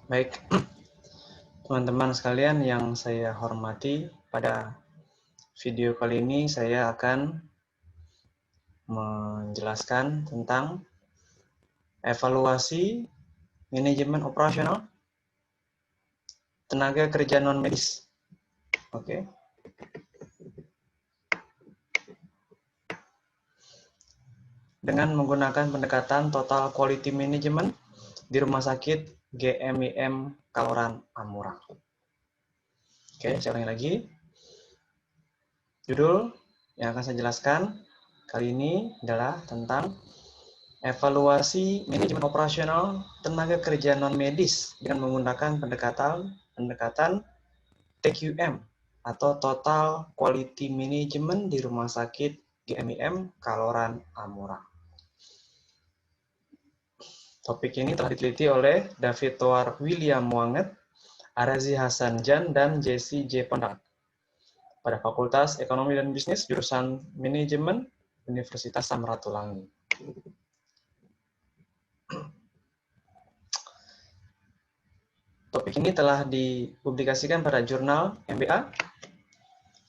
Baik, teman-teman sekalian yang saya hormati, pada video kali ini saya akan menjelaskan tentang evaluasi manajemen operasional tenaga kerja non-medis. Oke. Dengan menggunakan pendekatan Total Quality Management di Rumah Sakit GMIM Kaloran Amurang. Oke, saya ulangi lagi. Judul yang akan saya jelaskan kali ini adalah tentang evaluasi manajemen operasional tenaga kerja non-medis dengan menggunakan pendekatan TQM atau Total Quality Management di Rumah Sakit GMIM Kaloran Amurang. Topik ini telah diteliti oleh David Toar William Muanget, Arazi Hasan Jan, dan Jesse J. Pondang pada Fakultas Ekonomi dan Bisnis jurusan Manajemen Universitas Samratulangi. Topik ini telah dipublikasikan pada jurnal MBA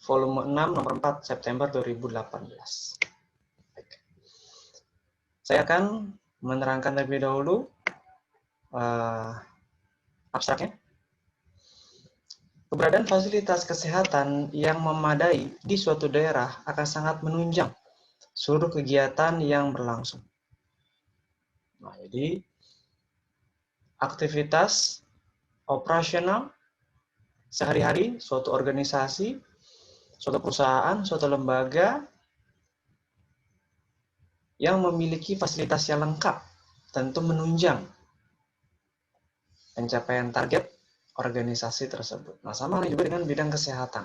volume 6 nomor 4 September 2018. Baik. Saya akan menerangkan terlebih dahulu abstraknya. Keberadaan fasilitas kesehatan yang memadai di suatu daerah akan sangat menunjang seluruh kegiatan yang berlangsung. Nah, jadi aktivitas operasional sehari-hari suatu organisasi, suatu perusahaan, suatu lembaga yang memiliki fasilitas yang lengkap tentu menunjang pencapaian target organisasi tersebut. Nah, sama juga dengan bidang kesehatan.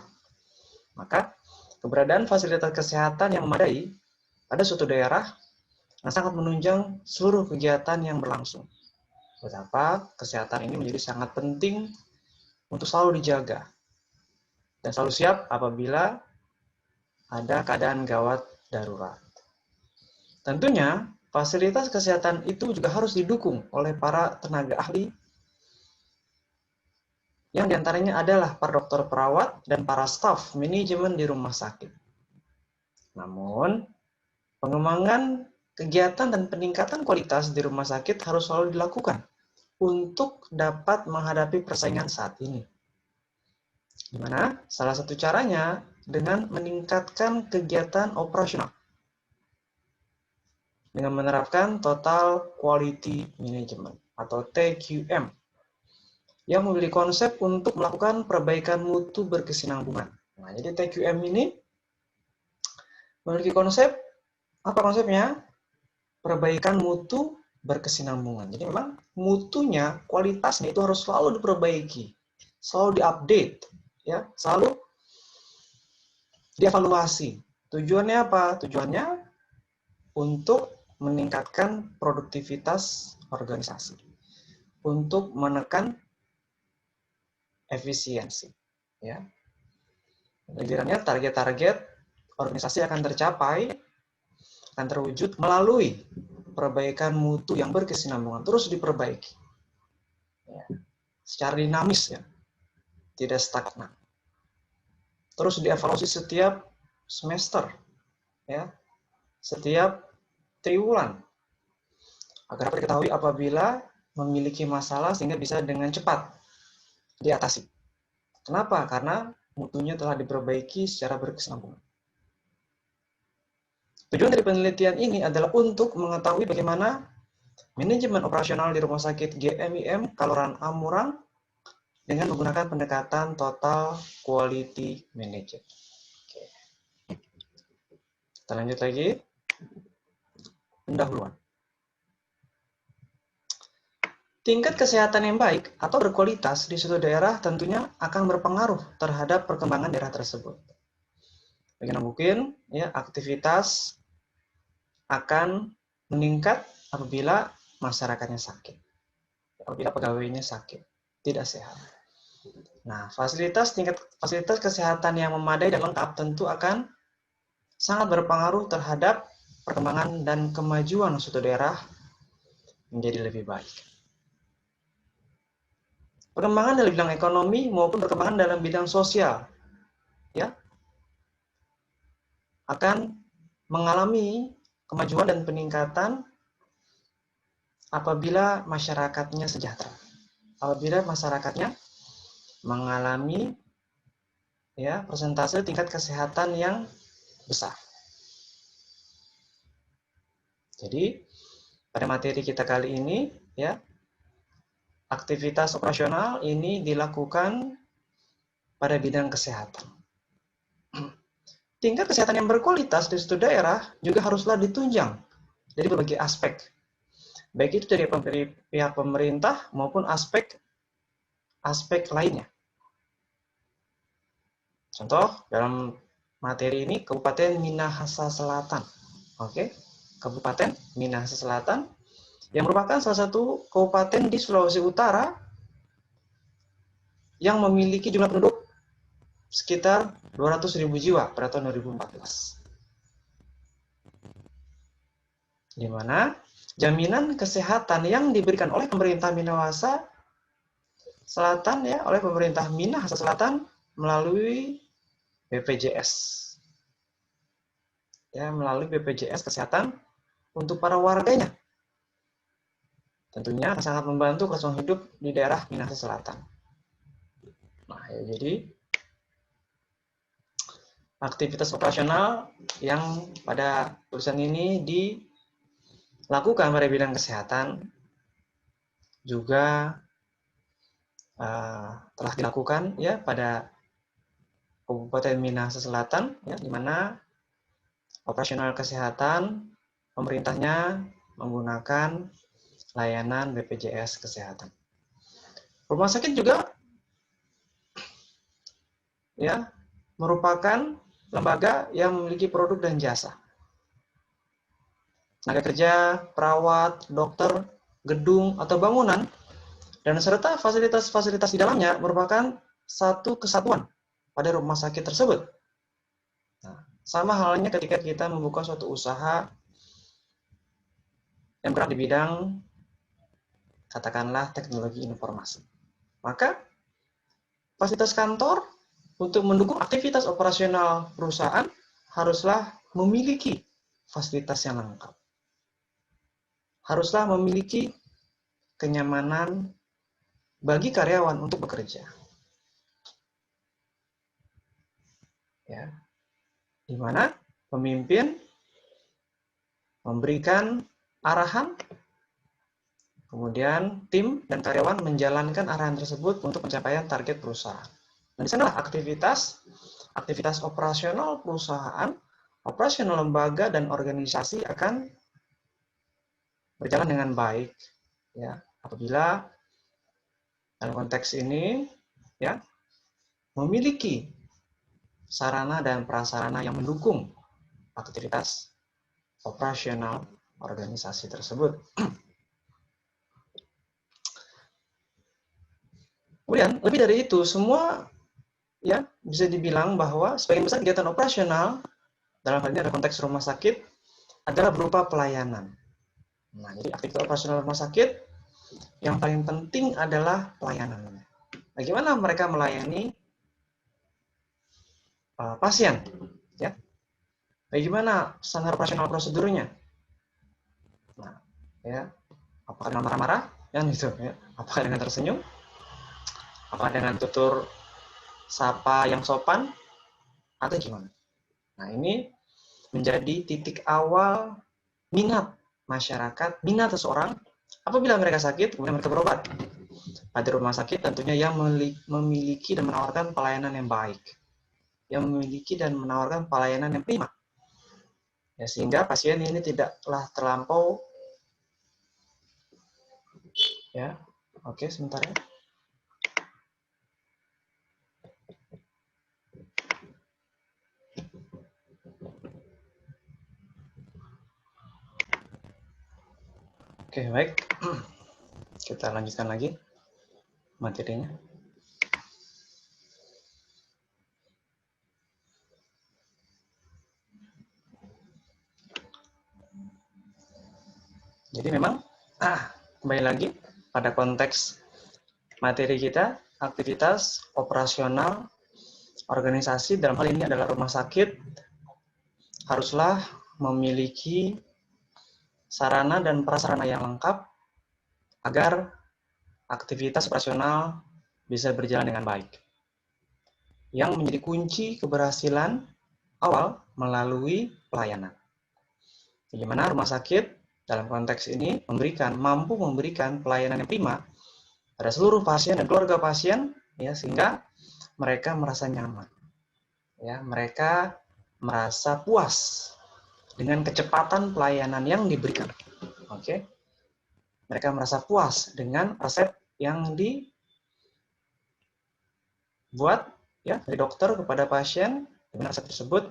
Maka, keberadaan fasilitas kesehatan yang memadai pada suatu daerah sangat menunjang seluruh kegiatan yang berlangsung. Betapa kesehatan ini menjadi sangat penting untuk selalu dijaga dan selalu siap apabila ada keadaan gawat darurat. Tentunya, fasilitas kesehatan itu juga harus didukung oleh para tenaga ahli yang diantaranya adalah para dokter perawat dan para staf manajemen di rumah sakit. Namun, pengembangan kegiatan dan peningkatan kualitas di rumah sakit harus selalu dilakukan untuk dapat menghadapi persaingan saat ini. Di mana salah satu caranya dengan meningkatkan kegiatan operasional dengan menerapkan Total Quality Management atau TQM yang memiliki konsep untuk melakukan perbaikan mutu berkesinambungan. Nah, jadi TQM ini memiliki konsep, apa konsepnya? Perbaikan mutu berkesinambungan. Jadi memang mutunya, kualitasnya itu harus selalu diperbaiki, selalu diupdate, ya, selalu dievaluasi. Tujuannya apa? Tujuannya untuk meningkatkan produktivitas organisasi, untuk menekan efisiensi, ya. Kiranya target-target organisasi akan tercapai, akan terwujud melalui perbaikan mutu yang berkesinambungan, terus diperbaiki, ya, secara dinamis, ya, tidak stagnan. Terus dievaluasi setiap semester, ya, setiap triwulan, agar dapat diketahui apabila memiliki masalah sehingga bisa dengan cepat diatasi. Kenapa? Karena mutunya telah diperbaiki secara berkesinambungan. Tujuan dari penelitian ini adalah untuk mengetahui bagaimana manajemen operasional di Rumah Sakit GMIM Kaloran Amurang dengan menggunakan pendekatan Total Quality Management. Oke. Kita lanjut lagi. Pendahuluan. Tingkat kesehatan yang baik atau berkualitas di suatu daerah tentunya akan berpengaruh terhadap perkembangan daerah tersebut. Bagaimana mungkin, ya, aktivitas akan meningkat apabila masyarakatnya sakit, apabila pegawainya sakit, tidak sehat. Nah, fasilitas kesehatan yang memadai dan lengkap tentu akan sangat berpengaruh terhadap perkembangan dan kemajuan suatu daerah menjadi lebih baik. perkembangan dalam bidang ekonomi maupun perkembangan dalam bidang sosial, ya, akan mengalami kemajuan dan peningkatan apabila masyarakatnya sejahtera. Apabila masyarakatnya mengalami ya persentase tingkat kesehatan yang besar. Jadi pada materi kita kali ini ya, aktivitas operasional ini dilakukan pada bidang kesehatan. Tingkat kesehatan yang berkualitas di suatu daerah juga haruslah ditunjang dari berbagai aspek, baik itu dari pihak pemerintah maupun aspek lainnya. Contoh dalam materi ini Kabupaten Minahasa Selatan. Oke, Kabupaten Minahasa Selatan yang merupakan salah satu kabupaten di Sulawesi Utara yang memiliki jumlah penduduk sekitar 200.000 jiwa pada tahun 2014. Di mana jaminan kesehatan yang diberikan oleh pemerintah Minahasa Selatan ya, oleh pemerintah Minahasa Selatan melalui BPJS. Ya, melalui BPJS kesehatan untuk para warganya. Tentunya akan sangat membantu kelangsungan hidup di daerah Minahasa Selatan. Nah, ya, jadi aktivitas operasional yang pada tulisan ini dilakukan pada bidang kesehatan juga telah dilakukan ya pada Kabupaten Minahasa Selatan ya, di mana operasional kesehatan pemerintahnya menggunakan layanan BPJS kesehatan. Rumah sakit juga ya merupakan lembaga yang memiliki produk dan jasa. Tenaga kerja, perawat, dokter, gedung atau bangunan dan serta fasilitas-fasilitas di dalamnya merupakan satu kesatuan pada rumah sakit tersebut. Nah, sama halnya ketika kita membuka suatu usaha yang bergerak di bidang katakanlah teknologi informasi. Maka fasilitas kantor untuk mendukung aktivitas operasional perusahaan haruslah memiliki fasilitas yang lengkap. Haruslah memiliki kenyamanan bagi karyawan untuk bekerja. Ya, di mana pemimpin memberikan arahan, kemudian tim dan karyawan menjalankan arahan tersebut untuk pencapaian target perusahaan. Nah, di sanalah aktivitas operasional perusahaan, operasional lembaga dan organisasi akan berjalan dengan baik. Ya, apabila dalam konteks ini ya memiliki sarana dan prasarana yang mendukung aktivitas operasional organisasi tersebut. Kemudian lebih dari itu semua ya bisa dibilang bahwa sebagian besar kegiatan operasional dalam hal ini ada konteks rumah sakit adalah berupa pelayanan. Nah, jadi aktivitas operasional rumah sakit yang paling penting adalah pelayanannya. Bagaimana mereka melayani pasien, ya? Bagaimana standar operasional prosedurnya? Nah, ya, apakah dengan marah-marah, yang gitu, ya? Apakah dengan tersenyum? Apakah dengan tutur sapa yang sopan? Atau gimana? Nah, ini menjadi titik awal minat masyarakat, minat seseorang apabila mereka sakit, kemudian mereka berobat pada rumah sakit tentunya yang memiliki dan menawarkan pelayanan yang baik, yang memiliki dan menawarkan pelayanan yang prima, ya, sehingga pasien ini tidaklah terlampau ya. Oke, sebentar ya. Oke, baik. Kita lanjutkan lagi materinya. Jadi memang kembali lagi pada konteks materi kita, aktivitas operasional organisasi dalam hal ini adalah rumah sakit haruslah memiliki sarana dan prasarana yang lengkap agar aktivitas operasional bisa berjalan dengan baik. Yang menjadi kunci keberhasilan awal melalui pelayanan. Bagaimana rumah sakit dalam konteks ini mampu memberikan pelayanan yang prima pada seluruh pasien dan keluarga pasien, ya, sehingga mereka merasa nyaman, ya, mereka merasa puas dengan kecepatan pelayanan yang diberikan. Oke, mereka merasa puas dengan resep yang dibuat, ya, dari dokter kepada pasien, dengan resep tersebut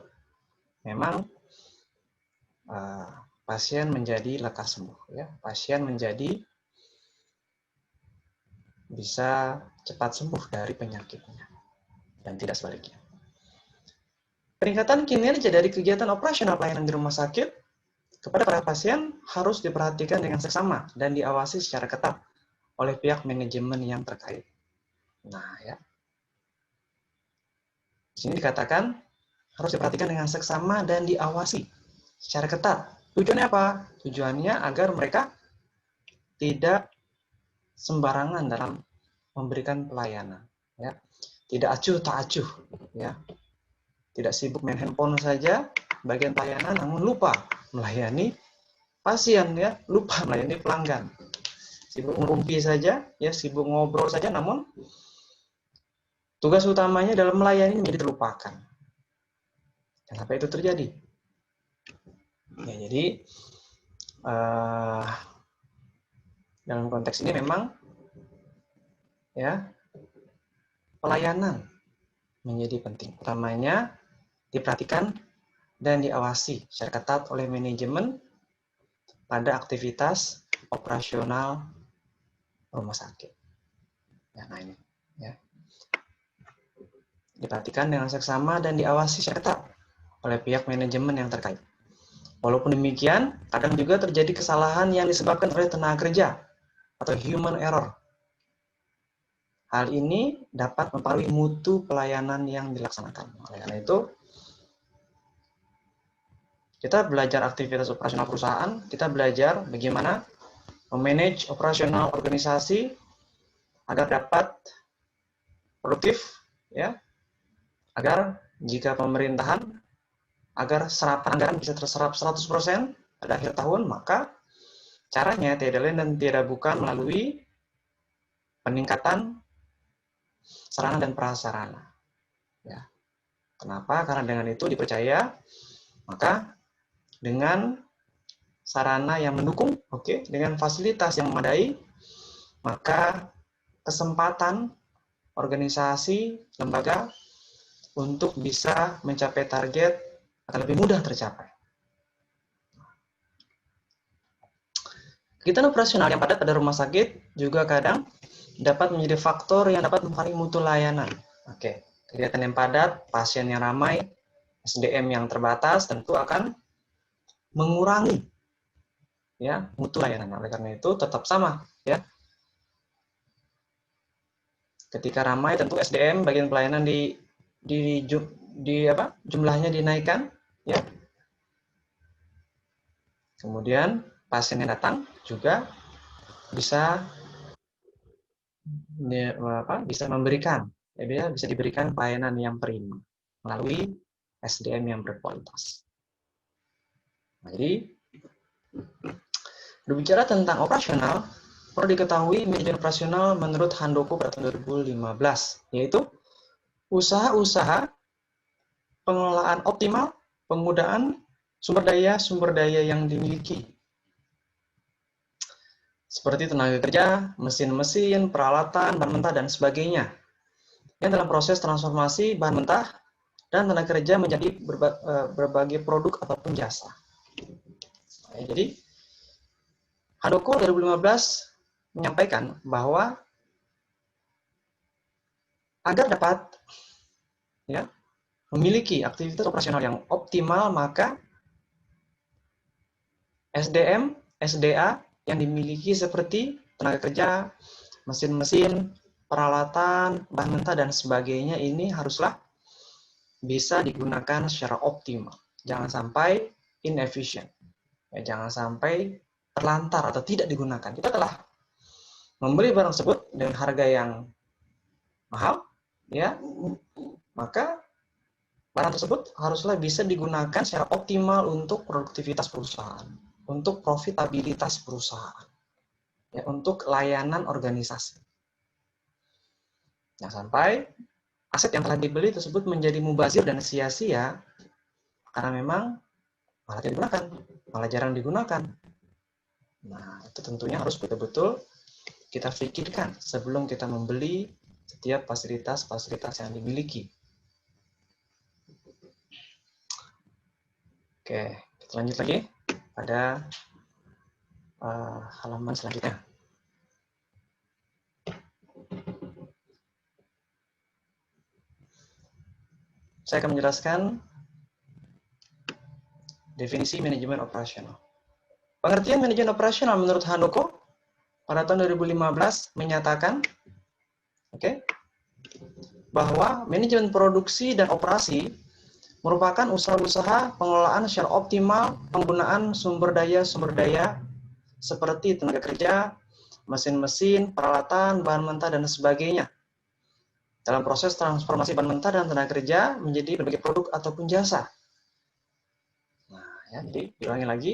memang pasien menjadi lekas sembuh, ya, pasien menjadi bisa cepat sembuh dari penyakitnya dan tidak sebaliknya. Peningkatan kinerja dari kegiatan operasional pelayanan di rumah sakit kepada para pasien harus diperhatikan dengan seksama dan diawasi secara ketat oleh pihak manajemen yang terkait. Nah, ya. Di sini dikatakan harus diperhatikan dengan seksama dan diawasi secara ketat. Tujuannya apa? Tujuannya agar mereka tidak sembarangan dalam memberikan pelayanan, ya. Tidak acuh tak acuh, ya. Tidak sibuk main handphone saja bagian pelayanan namun lupa melayani pasien, ya, lupa melayani pelanggan. Sibuk ngumpi saja, ya, sibuk ngobrol saja namun tugas utamanya dalam melayani menjadi terlupakan. Kenapa itu terjadi? Ya, jadi dalam konteks ini memang, ya, pelayanan menjadi penting. Utamanya diperhatikan dan diawasi secara ketat oleh manajemen pada aktivitas operasional rumah sakit. Ya, nah ini, ya. Diperhatikan dengan seksama dan diawasi secara ketat oleh pihak manajemen yang terkait. Walaupun demikian, kadang juga terjadi kesalahan yang disebabkan oleh tenaga kerja atau human error. Hal ini dapat mempengaruhi mutu pelayanan yang dilaksanakan. Oleh karena itu, kita belajar aktivitas operasional perusahaan, kita belajar bagaimana memanage operasional organisasi agar dapat produktif, ya, agar jika pemerintahan agar serapan anggaran bisa terserap 100% pada akhir tahun, maka caranya tidak lain dan tidak bukan melalui peningkatan sarana dan prasarana. Ya. Kenapa? Karena dengan itu dipercaya, maka dengan sarana yang mendukung, oke, dengan fasilitas yang memadai, maka kesempatan organisasi, lembaga untuk bisa mencapai target akan lebih mudah tercapai. Kegiatan operasional yang padat pada rumah sakit juga kadang dapat menjadi faktor yang dapat mempengaruhi mutu layanan. Oke, kegiatan yang padat, pasien yang ramai, SDM yang terbatas tentu akan mengurangi, ya, mutu layanan. Oleh karena itu tetap sama, ya. Ketika ramai tentu SDM bagian pelayanan jumlahnya dinaikkan, ya. Kemudian pasien yang datang juga bisa memberikan, ya, bisa diberikan pelayanan yang prima melalui SDM yang berkualitas. Nah, jadi berbicara tentang operasional, perlu diketahui manajemen operasional menurut Handoko pada tahun 2015, yaitu usaha-usaha pengelolaan optimal penggunaan sumber daya yang dimiliki, seperti tenaga kerja, mesin-mesin, peralatan, bahan mentah, dan sebagainya, yang dalam proses transformasi bahan mentah dan tenaga kerja menjadi berbagai produk ataupun jasa. Jadi, Handoko 2015 menyampaikan bahwa agar dapat, ya, memiliki aktivitas operasional yang optimal, maka SDM, SDA yang dimiliki seperti tenaga kerja, mesin-mesin, peralatan, bahan mentah, dan sebagainya ini haruslah bisa digunakan secara optimal. Jangan sampai inefficient. Ya, jangan sampai terlantar atau tidak digunakan. Kita telah membeli barang tersebut dengan harga yang mahal, ya, maka barang tersebut haruslah bisa digunakan secara optimal untuk produktivitas perusahaan, untuk profitabilitas perusahaan, ya, untuk layanan organisasi. Jangan sampai aset yang telah dibeli tersebut menjadi mubazir dan sia-sia karena memang malah tidak digunakan, malah jarang digunakan. Nah, itu tentunya harus betul-betul kita pikirkan sebelum kita membeli setiap fasilitas-fasilitas yang dimiliki. Oke, kita lanjut lagi pada halaman selanjutnya. Saya akan menjelaskan definisi manajemen operasional. Pengertian manajemen operasional menurut Handoko pada tahun 2015 menyatakan bahwa manajemen produksi dan operasi merupakan usaha-usaha pengelolaan secara optimal penggunaan sumber daya seperti tenaga kerja, mesin-mesin, peralatan, bahan mentah, dan sebagainya dalam proses transformasi bahan mentah dan tenaga kerja menjadi berbagai produk ataupun jasa. Nah, ya, jadi diulangi lagi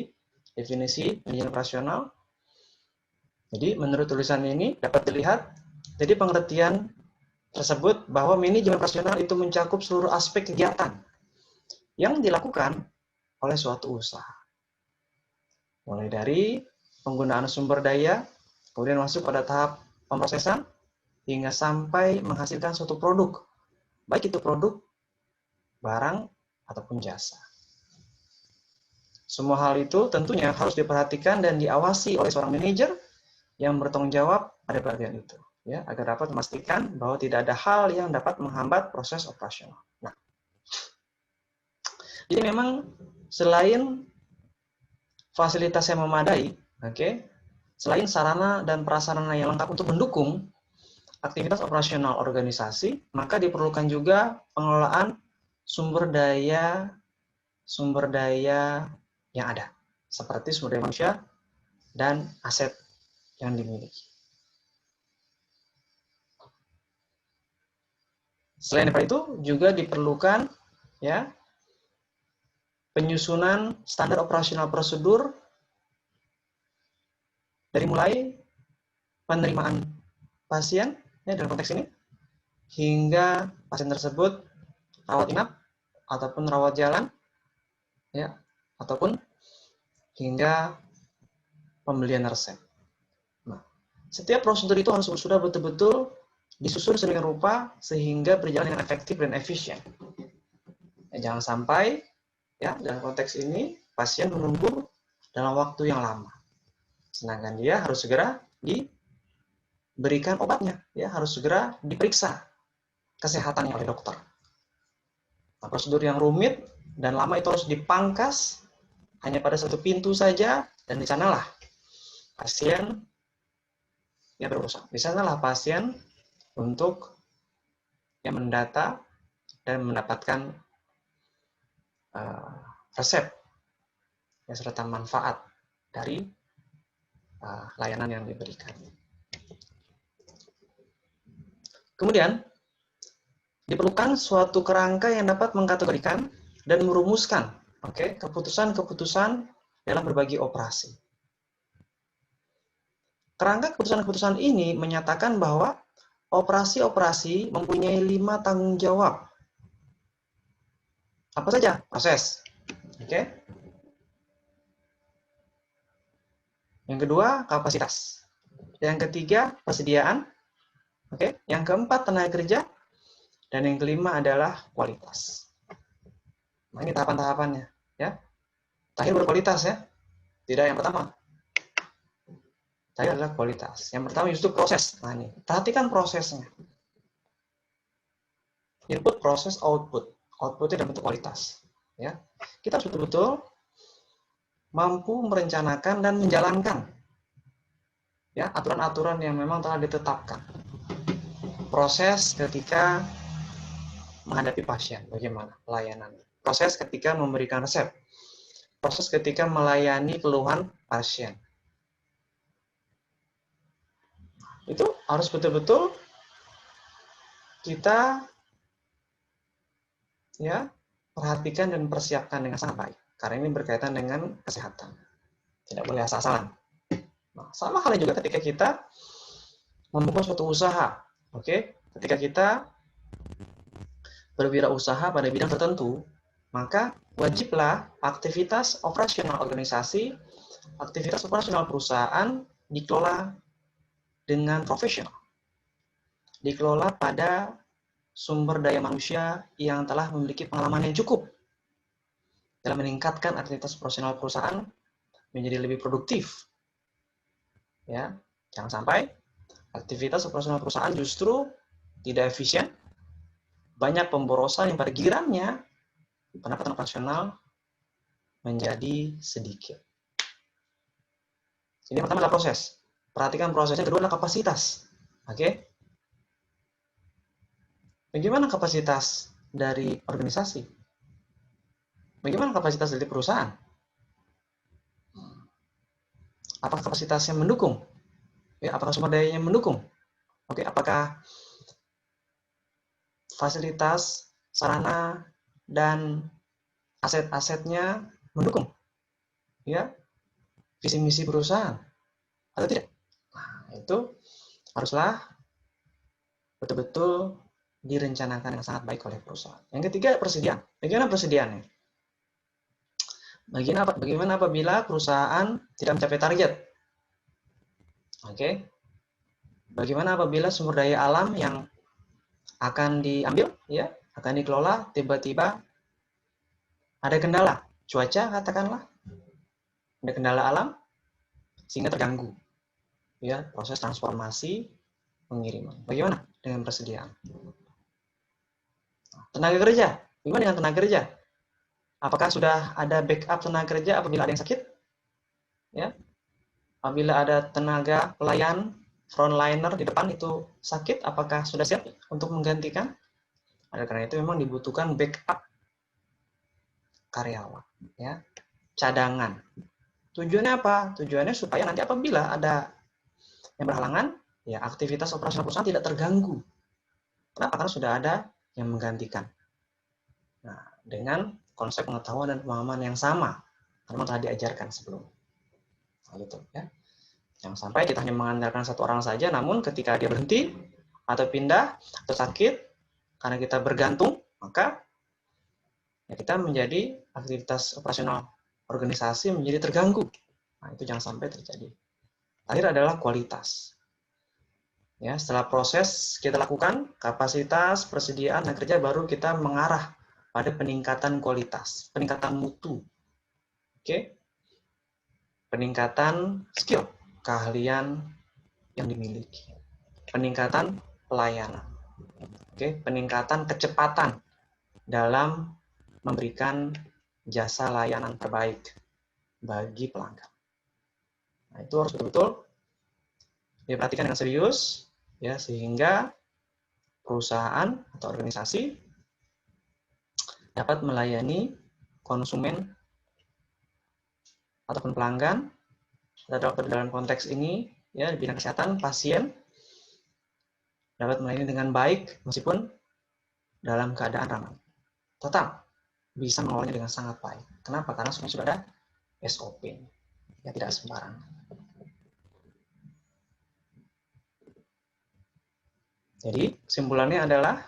definisi manajemen operasional. Jadi menurut tulisan ini dapat dilihat, jadi pengertian tersebut bahwa manajemen operasional itu mencakup seluruh aspek kegiatan yang dilakukan oleh suatu usaha. Mulai dari penggunaan sumber daya, kemudian masuk pada tahap pemrosesan, hingga sampai menghasilkan suatu produk, baik itu produk, barang, ataupun jasa. Semua hal itu tentunya harus diperhatikan dan diawasi oleh seorang manajer yang bertanggung jawab pada bagian itu, ya, agar dapat memastikan bahwa tidak ada hal yang dapat menghambat proses operasional. Nah, jadi memang selain fasilitas yang memadai, selain sarana dan prasarana yang lengkap untuk mendukung aktivitas operasional organisasi, maka diperlukan juga pengelolaan sumber daya yang ada, seperti sumber daya manusia dan aset yang dimiliki. Selain itu juga diperlukan, ya, penyusunan standar operasional prosedur dari mulai penerimaan pasien, ya, dalam konteks ini, hingga pasien tersebut rawat inap ataupun rawat jalan, ya, ataupun hingga pembelian resep. Nah, setiap prosedur itu harus sudah betul-betul disusun sedemikian rupa sehingga berjalan dengan efektif dan efisien. Ya, jangan sampai, ya, dalam konteks ini pasien menunggu dalam waktu yang lama, sedangkan dia harus segera diberikan obatnya, ya, harus segera diperiksa kesehatannya oleh dokter. Nah, prosedur yang rumit dan lama itu harus dipangkas hanya pada satu pintu saja, dan di sanalah pasien yang berusaha. Di sanalah pasien untuk yang mendata dan mendapatkan resep, ya, serta manfaat dari layanan yang diberikan. Kemudian diperlukan suatu kerangka yang dapat mengkategorikan dan merumuskan, keputusan-keputusan dalam berbagai operasi. Kerangka keputusan-keputusan ini menyatakan bahwa operasi-operasi mempunyai 5 tanggung jawab. Apa saja? Proses. Yang kedua, kapasitas. Yang ketiga, persediaan. Yang keempat, tenaga kerja. Dan yang kelima adalah kualitas. Nah, ini tahapan-tahapannya, ya. Terakhir berkualitas, ya. Tidak yang pertama. Terakhir adalah kualitas. Yang pertama justru proses. Nah, ini perhatikan prosesnya. Input, proses, output. Outputnya dalam bentuk kualitas, ya. Kita harus betul-betul mampu merencanakan dan menjalankan, ya, aturan-aturan yang memang telah ditetapkan. proses ketika menghadapi pasien, bagaimana pelayanan. Proses ketika memberikan resep. Proses ketika melayani keluhan pasien. Itu harus betul-betul kita ya perhatikan dan persiapkan dengan sangat baik. Karena ini berkaitan dengan kesehatan. Tidak boleh asal-asalan. Nah, sama halnya juga ketika kita membuka suatu usaha. Oke, ketika kita berwirausaha pada bidang tertentu, maka wajiblah aktivitas operasional organisasi, aktivitas operasional perusahaan dikelola dengan profesional. Dikelola pada sumber daya manusia yang telah memiliki pengalaman yang cukup dalam meningkatkan aktivitas operasional perusahaan menjadi lebih produktif. Ya, jangan sampai aktivitas operasional perusahaan justru tidak efisien, banyak pemborosan yang pada gilirannya pendapatan operasional menjadi sedikit. Jadi yang pertama adalah proses. Perhatikan prosesnya. Kedua adalah kapasitas. Oke? Bagaimana kapasitas dari organisasi? Bagaimana kapasitas dari perusahaan? Apakah kapasitasnya mendukung? Ya, apakah sumber dayanya mendukung? Oke, apakah fasilitas, sarana, dan aset-asetnya mendukung? Ya, visi misi perusahaan atau tidak? Nah, itu haruslah betul-betul direncanakan dengan sangat baik oleh perusahaan. Yang ketiga, persediaan. Bagaimana persediaannya? Bagaimana apabila perusahaan tidak mencapai target? Oke. Bagaimana apabila sumber daya alam yang akan diambil, ya, akan dikelola, tiba-tiba ada kendala, cuaca katakanlah, ada kendala alam, sehingga terganggu, ya, proses transformasi pengiriman. Bagaimana dengan persediaan? Tenaga kerja, bagaimana dengan tenaga kerja? Apakah sudah ada backup tenaga kerja apabila ada yang sakit? Ya, apabila ada tenaga pelayan frontliner di depan itu sakit, apakah sudah siap untuk menggantikan? Oleh karena itu memang dibutuhkan backup karyawan, ya, cadangan. Tujuannya apa? Tujuannya supaya nanti apabila ada yang berhalangan, ya aktivitas operasional perusahaan tidak terganggu. Kenapa? Karena sudah ada yang menggantikan. Nah, dengan konsep pengetahuan dan pemahaman yang sama, karena telah diajarkan sebelumnya. Nah, gitu, ya. Jangan sampai kita hanya mengandalkan satu orang saja, namun ketika dia berhenti atau pindah atau sakit, karena kita bergantung, maka ya kita menjadi aktivitas operasional organisasi menjadi terganggu. Nah, itu jangan sampai terjadi. Terakhir adalah kualitas. Ya, setelah proses kita lakukan, kapasitas, persediaan, dan kerja, baru kita mengarah pada peningkatan kualitas, peningkatan mutu. Oke? Peningkatan skill, keahlian yang dimiliki. Peningkatan pelayanan. Oke, peningkatan kecepatan dalam memberikan jasa layanan terbaik bagi pelanggan. Nah, itu harus betul-betul diperhatikan dengan serius, ya, sehingga perusahaan atau organisasi dapat melayani konsumen ataupun pelanggan atau dalam konteks ini, ya, di bidang kesehatan, pasien dapat melayani dengan baik meskipun dalam keadaan ramai. Tetap bisa mengelolanya dengan sangat baik. Kenapa? Karena sudah ada SOP, ya, tidak sembarangan. Jadi kesimpulannya adalah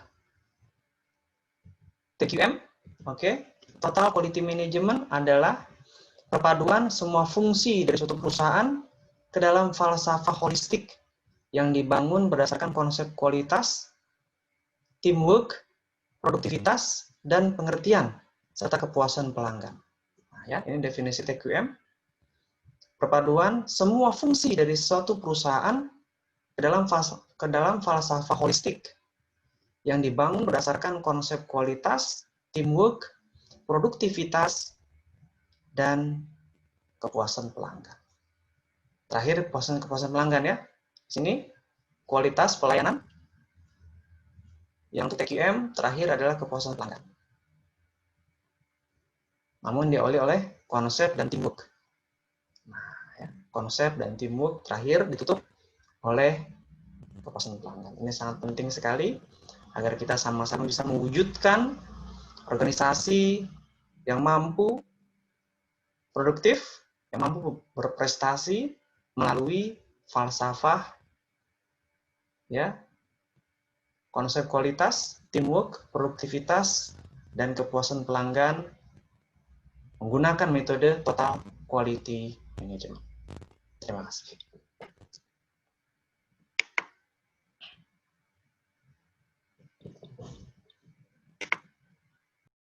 TQM, oke, Total Quality Management adalah perpaduan semua fungsi dari suatu perusahaan ke dalam falsafah holistik yang dibangun berdasarkan konsep kualitas, teamwork, produktivitas, dan pengertian serta kepuasan pelanggan. Nah, ya, ini definisi TQM. Perpaduan semua fungsi dari suatu perusahaan ke dalam falsafah holistik yang dibangun berdasarkan konsep kualitas, teamwork, produktivitas, dan kepuasan pelanggan. Terakhir, kepuasan pelanggan, ya. Di sini kualitas pelayanan, Yang untuk TQM terakhir adalah kepuasan pelanggan. Namun diawali oleh konsep dan teamwork. Nah, ya, konsep dan teamwork terakhir ditutup oleh kepuasan pelanggan. Ini sangat penting sekali agar kita sama-sama bisa mewujudkan organisasi yang mampu produktif, yang mampu berprestasi melalui falsafah, ya, konsep kualitas, teamwork, produktivitas, dan kepuasan pelanggan menggunakan metode total quality management. Terima kasih.